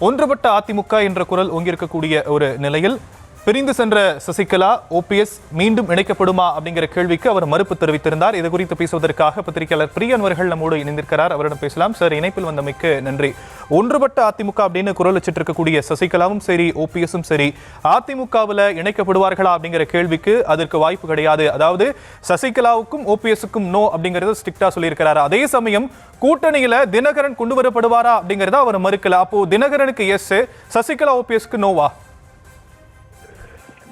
ஒன்றுபட்ட அதிமுக என்ற குரல் ஓங்கியிருக்கக்கூடிய ஒரு நிலையில் பிரிந்து சென்ற சசிகலா ஓபிஎஸ் மீண்டும் இணைக்கப்படுமா அப்படிங்கிற கேள்விக்கு அவர் மறுப்பு தெரிவித்திருந்தார். இது குறித்து பேசுவதற்காக பத்திரிகையாளர் பிரியன் அவர்கள் நம்மோடு இணைந்திருக்கிறார். அவரிடம் பேசலாம். சார், இணைப்பில் வந்தமைக்கு நன்றி. ஒன்றுபட்ட அதிமுக அப்படின்னு குரல் வச்சிட்டு இருக்கக்கூடிய சசிகலாவும் சரி, ஓபிஎஸும் சரி, அதிமுகவில் இணைக்கப்படுவார்களா அப்படிங்கிற கேள்விக்கு அதற்கு வாய்ப்பு கிடையாது. அதாவது சசிகலாவுக்கும் ஓபிஎஸ்க்கும் நோ அப்படிங்கறத ஸ்ட்ரிக்டா சொல்லியிருக்கிறார். அதே சமயம் கூட்டணியில தினகரன் கொண்டு வரப்படுவாரா அப்படிங்கறத அவர் மறுக்கல. அப்போ தினகரனுக்கு எஸ், சசிகலா ஓபிஎஸ்க்கு நோவா?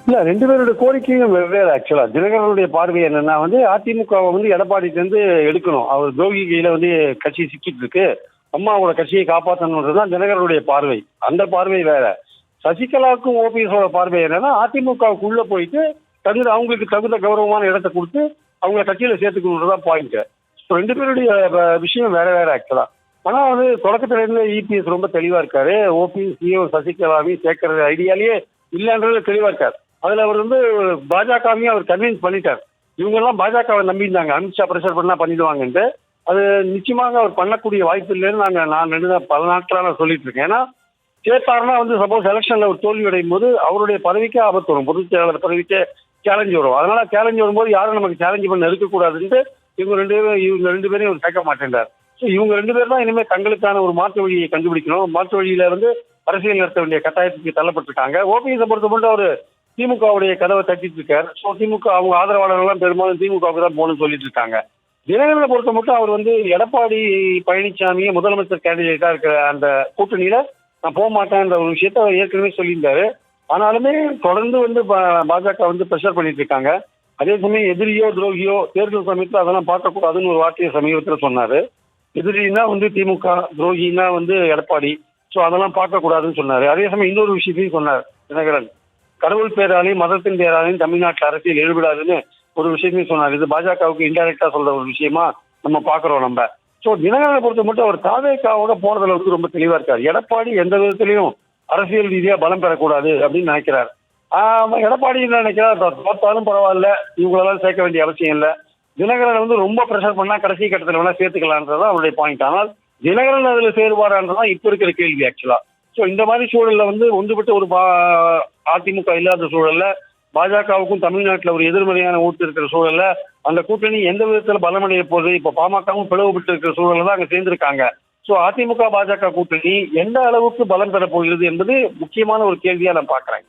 இல்ல, ரெண்டு பேருடைய கோரிக்கையும் வெவ்வேறு. ஆக்சுவலா தினகரனுடைய பார்வை என்னன்னா அதிமுகவை எடப்பாடிட்டு இருந்து எடுக்கணும். அவர் துரோகி கையில கட்சி சிக்கிட்டு இருக்கு, அம்மாவோட கட்சியை காப்பாற்றணுன்றதுதான் தினகரனுடைய பார்வை. அந்த பார்வை வேற. சசிகலாவுக்கும் ஓபிஎஸோட பார்வை என்னன்னா அதிமுகவுக்குள்ள போயிட்டு அவங்களுக்கு தகுந்த கௌரவமான இடத்தை கொடுத்து அவங்கள கட்சியில சேர்த்துக்கணுன்றதான் பாயிண்ட். ரெண்டு பேருடைய விஷயம் வேற வேற ஆக்சுவலா. ஆனா தொடக்கத்துல இருந்து இபிஎஸ் ரொம்ப தெளிவா இருக்காரு. ஓபிஎஸ் சசிகலாவையும் சேர்க்கறது ஐடியாலேயே இல்லைன்றது தெளிவா இருக்காரு. அதுல அவர் பாஜகவையும் அவர் கன்வின்ஸ் பண்ணிட்டார். இவங்க எல்லாம் பாஜகவை நம்பியிருந்தாங்க, அமித்ஷா பிரஷர் பண்ணா பண்ணிடுவாங்கன்ட்டு. அது நிச்சயமாக அவர் பண்ணக்கூடிய வாய்ப்பு இல்லைன்னு நான் பல நாட்களாக சொல்லிட்டு இருக்கேன். ஏன்னா சேர்த்தாருன்னா சப்போஸ் எலெக்ஷன்ல ஒரு தோல்வி அடையும் போது அவருடைய பதவிக்கே ஆபத்து வரும், பொதுச் செயலாளர் பதவிக்கே சேலஞ்சு வரும். அதனால சேலஞ்சு வரும்போது யாரும் நமக்கு சேலஞ்சு பண்ண இருக்கக்கூடாதுன்ட்டு இவங்க ரெண்டு பேரையும் அவர் கேட்க மாட்டேன்றார். இவங்க ரெண்டு பேரும் தான் இனிமேல் தங்களுக்கான ஒரு மாற்று வழியை கண்டுபிடிக்கணும். மாற்று வழியில அரசியல் நடத்த வேண்டிய கட்டாயத்துக்கு தள்ளப்பட்டிருக்காங்க. ஓபிஎஸ் பொறுத்த மட்டும் அவரு திமுகவுடைய கதவை தட்டிட்டு இருக்காரு. ஸோ திமுக அவங்க ஆதரவாளர்கள் எல்லாம் பெரும்பாலும் திமுகவுக்கு தான் போகணும்னு சொல்லிட்டு இருக்காங்க. தினகரனை பொறுத்த மட்டும் அவர் எடப்பாடி பழனிசாமியை முதலமைச்சர் கேண்டிடேட்டா இருக்கிற அந்த கூட்டணியில நான் போக மாட்டேன்ற ஒரு விஷயத்த அவர் ஏற்கனவே சொல்லியிருந்தாரு. ஆனாலுமே தொடர்ந்து பாஜக பிரஷர் பண்ணிட்டு இருக்காங்க. அதே சமயம் எதிரியோ துரோகியோ தேர்தல் சமயத்தில் அதெல்லாம் பார்க்கக்கூடாதுன்னு ஒரு வார்த்தையை சமீபத்தில் சொன்னாரு. எதிரின்னா திமுக, துரோகின்னா எடப்பாடி. ஸோ அதெல்லாம் பார்க்கக்கூடாதுன்னு சொன்னாரு. அதே சமயம் இன்னொரு விஷயத்தையும் சொன்னார் தினகரன். கடவுள் பேராலையும் மதத்தின் பேராலையும் தமிழ்நாட்டில் அரசியல் எழுவிடாதுன்னு ஒரு விஷயத்தையும் சொன்னார். இது பாஜகவுக்கு இன்டைரக்டா சொல்ற ஒரு விஷயமா நம்ம பாக்குறோம் நம்ம. ஸோ தினகரனை பொறுத்த மட்டும் அவர் தாவேக்காவோட போனதுல ரொம்ப தெளிவா இருக்காரு. எடப்பாடி எந்த விதத்திலையும் அரசியல் ரீதியா பலம் பெறக்கூடாது அப்படின்னு நினைக்கிறார். எடப்பாடி என்ன நினைக்கிறார், தோத்தாலும் பரவாயில்ல, இவங்களெல்லாம் சேர்க்க வேண்டிய அவசியம் இல்லை. தினகரன் ரொம்ப பிரஷர் பண்ணா கடைசி கட்டத்தில் வேணா சேர்த்துக்கலான்றதான் அவருடைய பாயிண்ட். ஆனால் தினகரன் அதுல சேருவாரான்றதான் இப்ப இருக்கிற கேள்வி ஆக்சுவலா. ஸோ இந்த மாதிரி சூழல்ல ஒன்றுபட்ட ஒரு அதிமுக இல்லாத சூழல்ல பாஜகவுக்கும் தமிழ்நாட்டில் ஒரு எதிர்மறையான ஓட்டு இருக்கிற சூழல்ல அந்த கூட்டணி எந்த விதத்துல பலமடைய போகுது? இப்ப பாமகவும் பிளவுபட்டு இருக்கிற சூழல்ல தான் அங்க சேர்ந்திருக்காங்க. ஸோ அதிமுக பாஜக கூட்டணி எந்த அளவுக்கு பலம் பெற போகிறது என்பது முக்கியமான ஒரு கேள்வியா நான் பாக்குறேன்.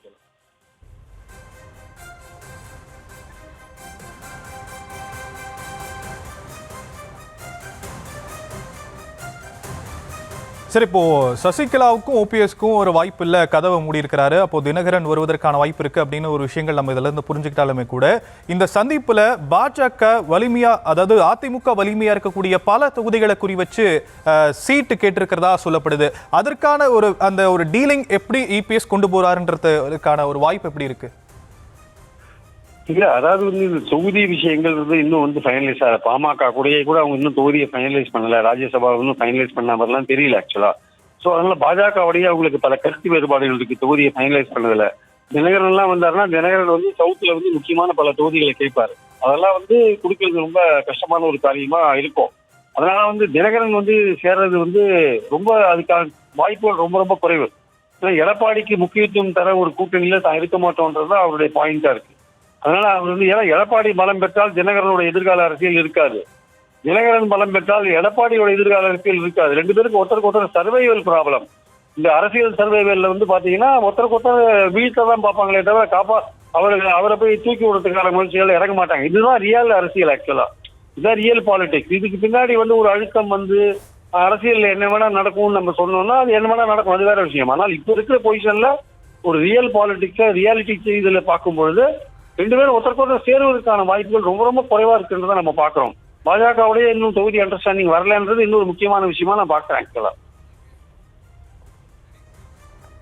சரி, இப்போ சசிகலாவுக்கும் ஓபிஎஸ்க்கும் ஒரு வாய்ப்பு இல்லை, கதவை மூடி இருக்கிறாரு. அப்போ தினகரன் வருவதற்கான வாய்ப்பு இருக்கு அப்படின்னு ஒரு விஷயங்கள் நம்ம இதுல இருந்து புரிஞ்சுக்கிட்டாலுமே கூட இந்த சந்திப்புல பாஜக வலிமையா, அதாவது அதிமுக வலிமையா இருக்கக்கூடிய பல தொகுதிகளை குறி வச்சு சீட்டு கேட்டிருக்கிறதா சொல்லப்படுது. அதற்கான ஒரு டீலிங் எப்படி இபிஎஸ் கொண்டு போறாருன்றதுக்கான ஒரு வாய்ப்பு எப்படி இருக்கு? இல்ல, அதாவது இந்த தொகுதி விஷயங்கள் இன்னும் ஃபைனலைஸ் ஆகல. பாமக கூட அவங்க இன்னும் தொகுதியை ஃபைனலைஸ் பண்ணல, ராஜ்யசபா இன்னும் ஃபைனலைஸ் பண்ண மாதிரிலாம் தெரியல ஆக்சுவலா. ஸோ அதனால பாஜகவுடைய அவங்களுக்கு பல கருத்து வேறுபாடுகள் இருக்கு, தொகுதியை ஃபைனலைஸ் பண்ணதுல. தினகரன் எல்லாம் வந்தாருன்னா தினகரன் சவுத்துல முக்கியமான பல தொகுதிகளை கேட்பாரு. அதெல்லாம் கொடுக்கறது ரொம்ப கஷ்டமான ஒரு காரியமா இருக்கும். அதனால தினகரன் சேர்றது ரொம்ப அதுக்கான வாய்ப்புகள் ரொம்ப ரொம்ப குறைவு. ஏன்னா எடப்பாடிக்கு முக்கியத்துவம் தர ஒரு கூட்டணியில தான் இருக்க மாட்டோம்ன்றதுதான் அவருடைய பாயிண்டா இருக்கு. அதனால அவர் ஏன்னா எடப்பாடி பலம் பெற்றால் தினகரனோட எதிர்கால அரசியல் இருக்காது, தினகரன் பலம் பெற்றால் எடப்பாடியோட எதிர்கால அரசியல் இருக்காது. ரெண்டு பேருக்கு ஒருத்தருக்கு சர்வைவல் ப்ராப்ளம். இந்த அரசியல் சர்வைவல்ல பாத்தீங்கன்னா ஒருத்தருக்கு வீழ்த்தான் பார்ப்பாங்களே தவிர அவரை போய் தூக்கி விடுறதுக்கான முயற்சிகள் இறங்க மாட்டாங்க. இதுதான் ரியல் அரசியல் ஆக்சுவலா. இதுதான் ரியல் பாலிடிக்ஸ். இதுக்கு பின்னாடி ஒரு அழுத்தம் அரசியல் என்ன வேணா நடக்கும்னு நம்ம சொன்னோம்னா அது என்ன வேணா நடக்கும், அது வேற விஷயம். ஆனால் இப்ப இருக்கிற பொசிஷன்ல ஒரு ரியல் பாலிடிக்ஸ ரியாலிட்டி இதுல பார்க்கும்பொழுது ரெண்டு பேரும் ஒருத்தருக்கு சேருவதற்கான வாய்ப்புகள் ரொம்ப ரொம்ப குறைவா இருக்குன்றதை நம்ம பாக்குறோம். பாஜகவுடைய இன்னும் தொகுதி அண்டர்ஸ்டாண்டிங் வரலன்றது இன்னொரு முக்கியமான விஷயமா நான் பாக்குறேன் ஆக்சுவலா.